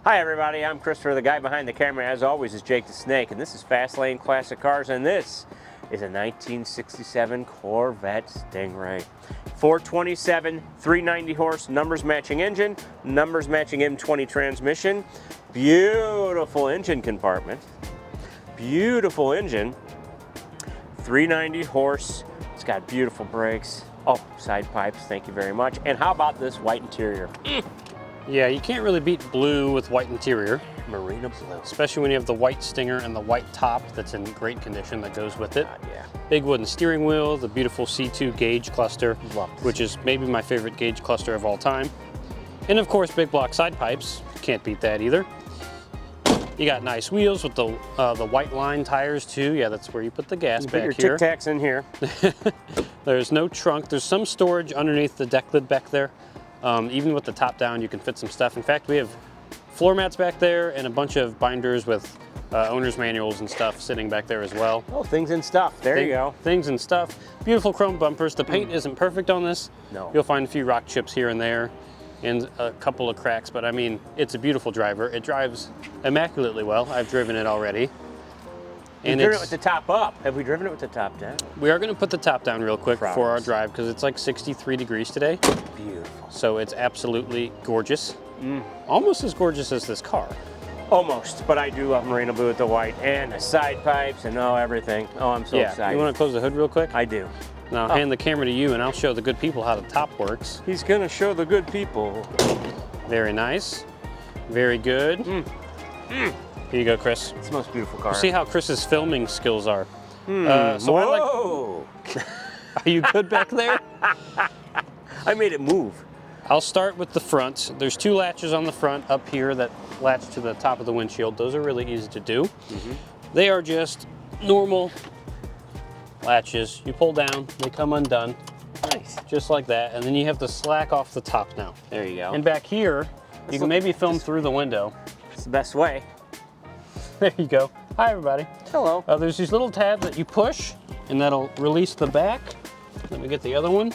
Hi everybody, I'm Christopher. The guy behind the camera as always is Jake the Snake, and this is Fast Lane Classic Cars, and this is a 1967 Corvette Stingray. 427, 390 horse, numbers matching engine, numbers matching M20 transmission, beautiful engine compartment, beautiful engine, 390 horse, it's got beautiful brakes, oh, side pipes, thank you very much, and how about this white interior? Yeah, you can't really beat blue with white interior. Marina blue. Especially when you have the white Stinger and the white top that's in great condition that goes with it. God, yeah. Big wooden steering wheel, the beautiful C2 gauge cluster, which is maybe my favorite gauge cluster of all time. And of course, big block side pipes. Can't beat that either. You got nice wheels with the white line tires too. Yeah, that's where you put the gas back here. Put your Tic Tacs in here. There's no trunk. There's some storage underneath the deck lid back there. Even with the top down, you can fit some stuff. In fact, we have floor mats back there and a bunch of binders with owner's manuals and stuff sitting back there as well. Oh, things and stuff. There you go. Things and stuff. Beautiful chrome bumpers. The paint isn't perfect on this. No. You'll find a few rock chips here and there and a couple of cracks, but I mean, it's a beautiful driver. It drives immaculately well. I've driven it already. And driven it with the top up. Have we driven it with the top down? We are going to put the top down real quick for our drive because it's like 63 degrees today. Beautiful. So it's absolutely gorgeous. Almost as gorgeous as this car. Almost, but I do love Marina blue with the white and the side pipes and everything. Oh, I'm so excited. You want to close the hood real quick? I do. Now I'll hand the camera to you and I'll show the good people how the top works. He's going to show the good people. Very nice. Very good. Here you go, Chris. It's the most beautiful car. See how Chris's filming skills are. Whoa! Are you good back there? I made it move. I'll start with the front. There's two latches on the front up here that latch to the top of the windshield. Those are really easy to do. They are just normal latches. You pull down, they come undone. Nice. Just like that. And then you have to slack off the top now. There you go. And back here, you can maybe film through the window. It's the best way. There you go. Hi, everybody. Hello. There's these little tabs that you push, and that'll release the back. Let me get the other one.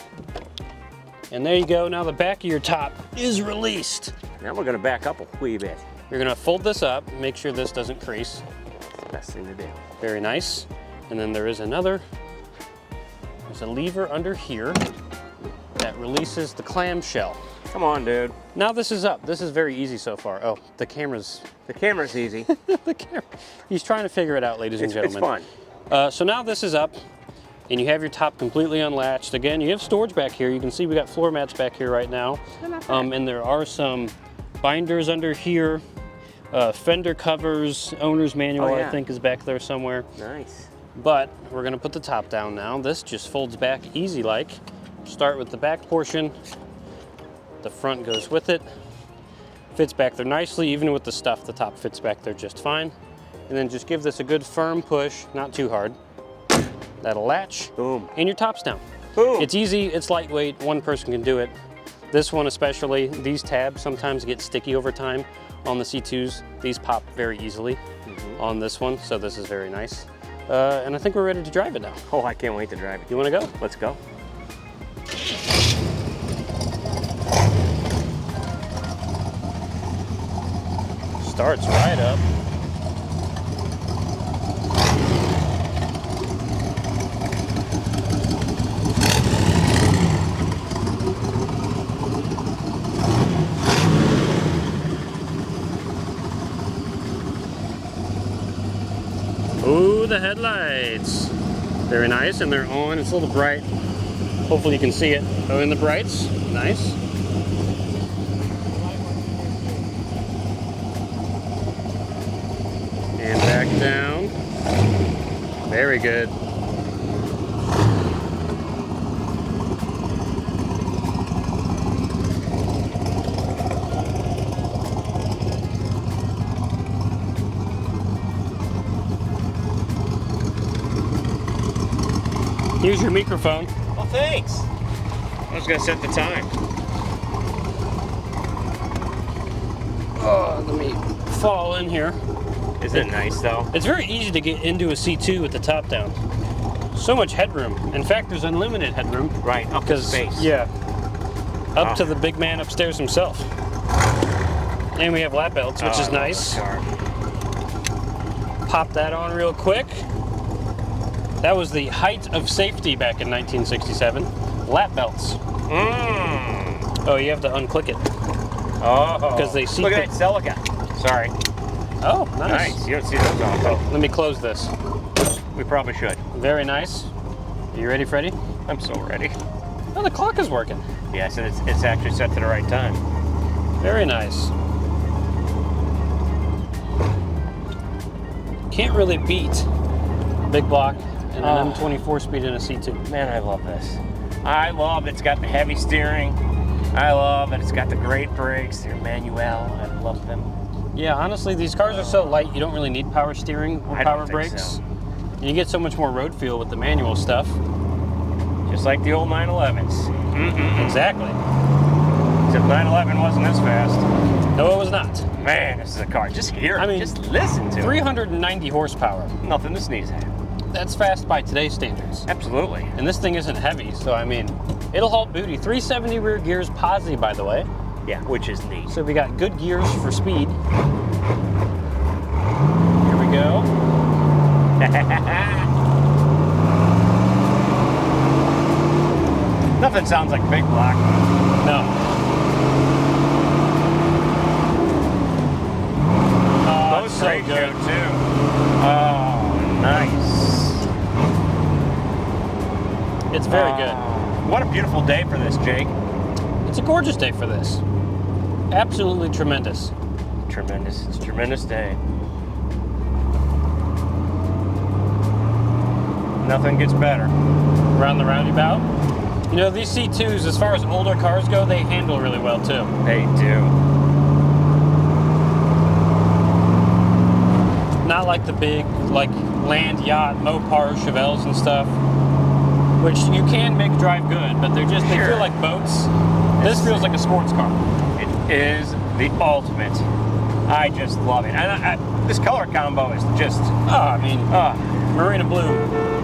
And there you go. Now the back of your top is released. Now we're going to back up a wee bit. You're going to fold this up, make sure this doesn't crease. That's the best thing to do. Very nice. And then there is another. There's a lever under here that releases the clamshell. Come on, dude. Now this is up. This is very easy so far. Oh, the camera's easy. the camera. He's trying to figure it out, ladies and gentlemen. It's fun. So now this is up, and you have your top completely unlatched. Again, you have storage back here. You can see we got floor mats back here right now. And there are some binders under here. Fender covers, owner's manual, I think, is back there somewhere. Nice. But we're gonna put the top down now. This just folds back easy like. Start with the back portion. The front goes with it. Fits back there nicely. Even with the stuff, the top fits back there just fine. And then just give this a good firm push, not too hard. That'll latch. Boom. And your top's down. Boom. It's easy, it's lightweight, one person can do it. This one especially, these tabs sometimes get sticky over time on the C2s. These pop very easily on this one, so this is very nice. And I think we're ready to drive it now. Oh, I can't wait to drive it. You wanna go? Let's go. Starts right up. Ooh, the headlights. Very nice, and they're on. It's a little bright. Hopefully you can see it. Oh, in the brights. Nice. And back down. Very good. Here's your microphone. Oh, thanks. I was going to set the time. Oh, let me fall in here. Isn't it nice though? It's very easy to get into a C2 with the top down. So much headroom. In fact, there's unlimited headroom. Right, up to space. Yeah. Up to the big man upstairs himself. And we have lap belts, which is nice. Pop that on real quick. That was the height of safety back in 1967. Lap belts. Oh, you have to unclick it. Oh. Because they see. Look at that silica. Sorry. Oh, nice. Nice. You don't see those often. Let me close this. We probably should. Very nice. Are you ready, Freddie? I'm so ready. Oh, the clock is working. Yes, and it's actually set to the right time. Very nice. Can't really beat big block and an M24 speed in a C2. Man, I love this. I love that it's got the heavy steering. I love that it's got the great brakes. They're manual. I love them. Yeah, honestly, these cars are so light, you don't really need power steering or power brakes. So. And you get so much more road feel with the manual stuff. Just like the old 911s. Exactly. Except 911 wasn't this fast. No, it was not. Man, this is a car. Just hear it. I mean, just listen to 390 horsepower. Nothing to sneeze at. That's fast by today's standards. Absolutely. And this thing isn't heavy, so I mean, it'll halt booty. 370 rear gears posi, by the way. Yeah, which is neat. So we got good gears for speed. Here we go. Nothing sounds like big block. No. Oh, Those so ratio good. too. Oh, nice. It's very good. What a beautiful day for this, Jake. It's a gorgeous day for this. Absolutely tremendous. Tremendous. It's a tremendous day. Nothing gets better. Around the roundabout. You know, these C2s, as far as older cars go, they handle really well too. They do. Not like the big, like land yacht, Mopar, Chevelles and stuff, which you can make drive good, but they feel like boats. This feels like a sports car. It is the ultimate. I just love it. And this color combo is just, Marina blue,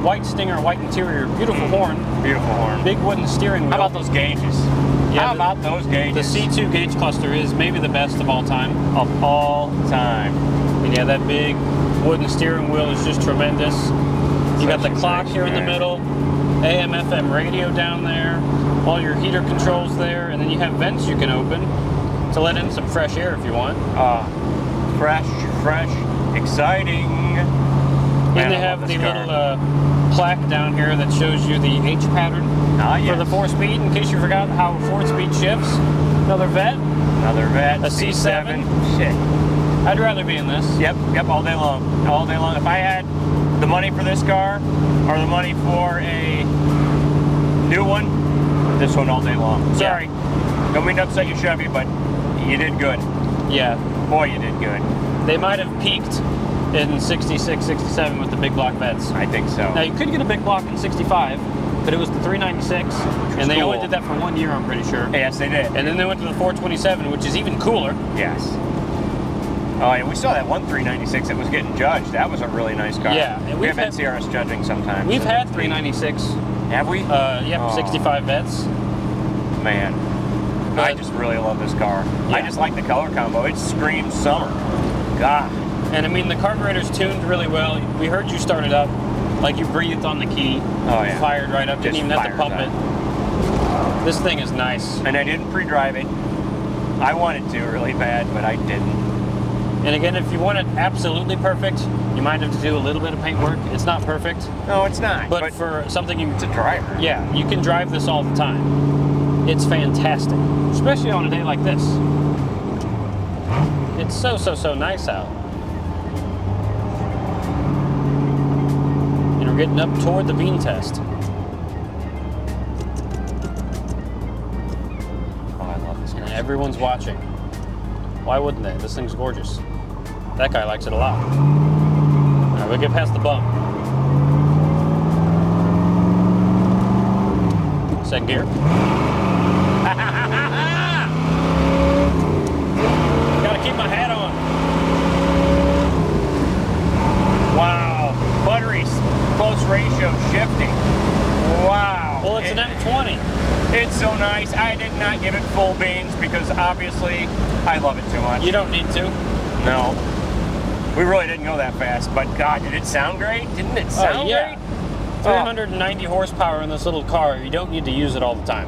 white stinger, white interior, beautiful horn. Beautiful horn. Big wooden steering wheel. How about those gauges? Yeah, How about those gauges? The C2 gauge cluster is maybe the best of all time. Of all time. And yeah, that big wooden steering wheel is just tremendous. You got the clock here in the middle, AM, FM radio down there, all your heater controls there, and then you have vents you can open to let in some fresh air if you want. Fresh, exciting. And they have the little plaque down here that shows you the H pattern for the 4-speed, in case you forgot how 4-speed shifts. Another Vette. A C7. Shit. I'd rather be in this. Yep, all day long. All day long. If I had the money for this car, or the money for a new one, this one all day long. Sorry. Yeah. Don't mean to upset you, Chevy, but you did good. Yeah. Boy, you did good. They might have peaked in 66, 67 with the big block Vettes. I think so. Now, you could get a big block in 65, but it was the 396, and they only did that for 1 year, I'm pretty sure. Yes, they did. And then they went to the 427, which is even cooler. Yes. Oh, yeah, we saw that one 396 that was getting judged. That was a really nice car. Yeah. We have NCRS judging sometimes. We've had 396. Have we? Yeah, 65 Vettes. Man. I just really love this car. Yeah. I just like the color combo. It screams summer. God. And I mean, the carburetor's tuned really well. We heard you start it up, like you breathed on the key. Oh, yeah. Fired right up, didn't even have to pump it. This thing is nice. And I didn't pre-drive it. I wanted to really bad, but I didn't. And again, if you want it absolutely perfect, you might have to do a little bit of paint work. It's not perfect. No, it's not. But for something it's a driver. Yeah, you can drive this all the time. It's fantastic, especially on a day like this. It's so nice out. And we're getting up toward the bean test. Oh, I love this car. And everyone's watching. Why wouldn't they? This thing's gorgeous. That guy likes it a lot. All right, we'll get past the bump. Second gear. Gotta keep my hat on. Wow. Buttery close ratio shifting. Wow. Well, it's an M20. It's so nice. I did not not give it full beans because obviously I love it too much. You don't need to. No. We really didn't go that fast, but God, did it sound great? Didn't it sound yeah. great? 390 horsepower in this little car. You don't need to use it all the time.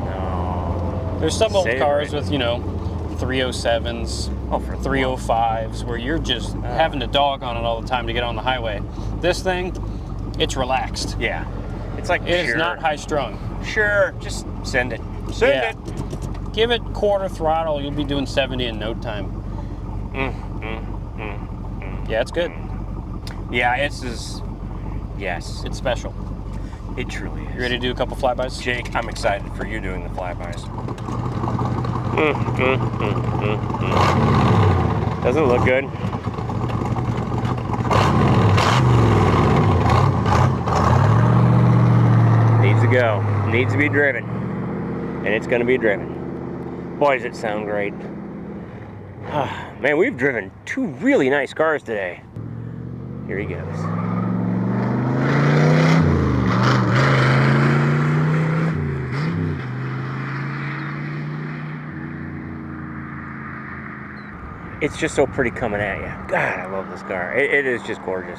No. There's some old Save cars it. with, 307s, For 305s, where you're just having to dog on it all the time to get on the highway. This thing, it's relaxed. Yeah. It's like, It sure. is not high strung. Sure, just send it. Send it. Give it quarter throttle, you'll be doing 70 in no time. Yeah, it's good. Yeah, yes. It's special. It truly is. You ready to do a couple flybys? Jake, I'm excited for you doing the flybys. Doesn't it look good? Needs to go. Needs to be driven. And it's going to be driven. Boy, does it sound great. Man, we've driven two really nice cars today. Here he goes. It's just so pretty coming at you. God, I love this car. It is just gorgeous.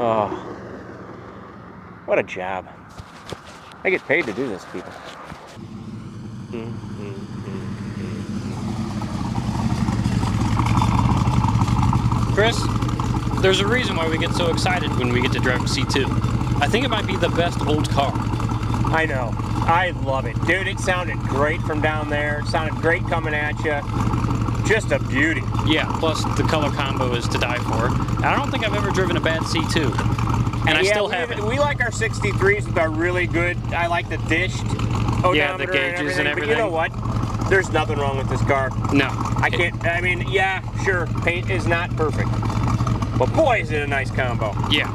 Oh, what a job. I get paid to do this, people. Chris, there's a reason why we get so excited when we get to drive a C2. I think it might be the best old car. I know. I love it. Dude, it sounded great from down there. It sounded great coming at you. Just a beauty. Yeah, plus the color combo is to die for. I don't think I've ever driven a bad C2. And I still haven't. We like our 63s with our really good, I like the dished Yeah, the odometer gauges and everything. But you know what? There's nothing wrong with this car. No. I can't, I mean, yeah, sure, paint is not perfect. But boy, is it a nice combo. Yeah.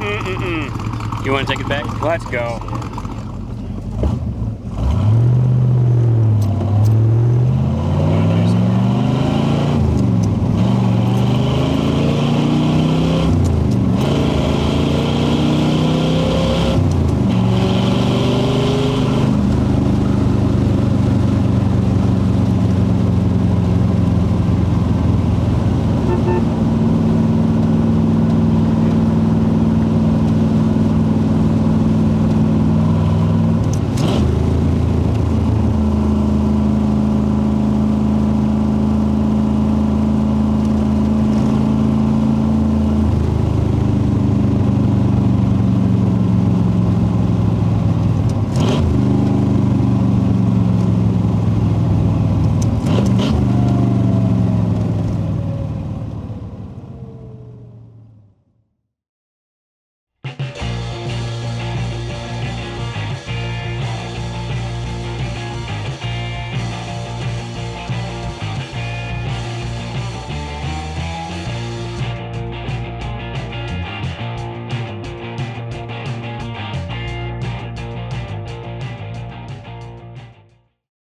You want to take it back? Let's go.